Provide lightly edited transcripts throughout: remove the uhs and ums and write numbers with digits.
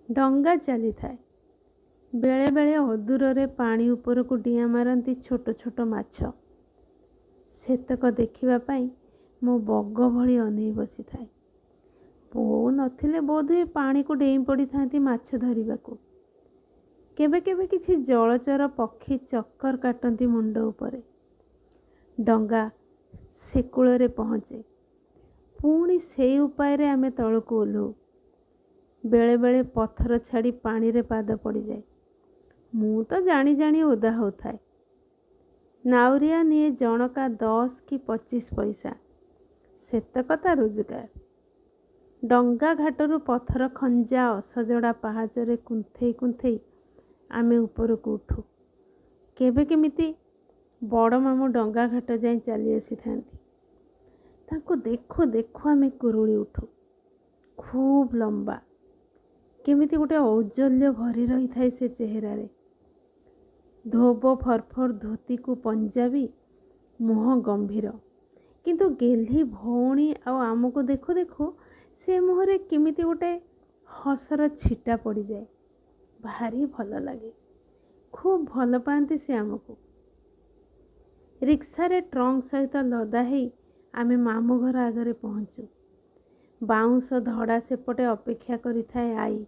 डंगा चली थाए। बेले बेले अदूर पानी उपरकू डिया मारती छोट छोट माछ। सेतक देखिबापाई मो बग भली अनै बसी थाए। बोउ नथिले बोधहुए पानी को डेई पड़ी थांती माछ धरिबाकू। केबे केबे किछि जलचर पक्षी चक्कर काटती मुंड उपरे। डंगा से कूଳରେ पहुँचे। पुणी से उपाय रे आमे तळକୁ ओह्लौ। बेले बेले पत्थर छाड़ी पानी रे पाद पड़ जाए। मु तो जानी जानी ओदा होताए। नाउरिया निये जनका 10 कि 25 पैसा। सेतकता रोजगार। डंगा घाटरू पत्थर खंजा असजड़ा पहाचरे कुंथई कुंथई आमे उपरକୁ उठू। केबे केमिति बड़ मामू डंगा घाट जाए चली आसी थांती। ताको देखु देखु आमे कुरुली उठू। खूब लंबा केमिति गोटे औज्जल्य भरी रही थाए से चेहरा रे। धोब फरफर धोती को पंजाबी मुह गंभीर किंतु गेल्ही भौणी आउ आमको देखु देखु से मुहरे केमिति गोटे हसर छिटा पड़ जाए। भारी भल लगे। खूब भल पाती से आमको। रिक्सा रे ट्रंक सहित लदा ही आमे मामू घर आगरे पहुँचू। बाउंस धड़ा सेपटे अपेक्षा करी थाए आई।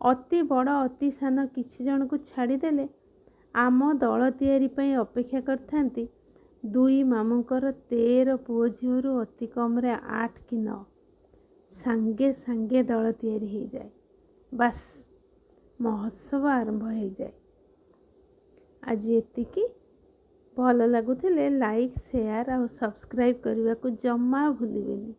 अति बड़ अति सान किछि जन को छाड़ीदेले आम दल तैयारी पई अपेक्षा करथांती 2 मामूंकर 13 पुओ झिओरु अति कम रे 8 कि 9 सांगे सांगे दल तैयारी हो जाए। बास महोत्सव आरंभ हो जाए। आज एतिकी भल लगुथिले लाइक शेयर और सब्सक्राइब करने को जम्मा भूलिबेनी।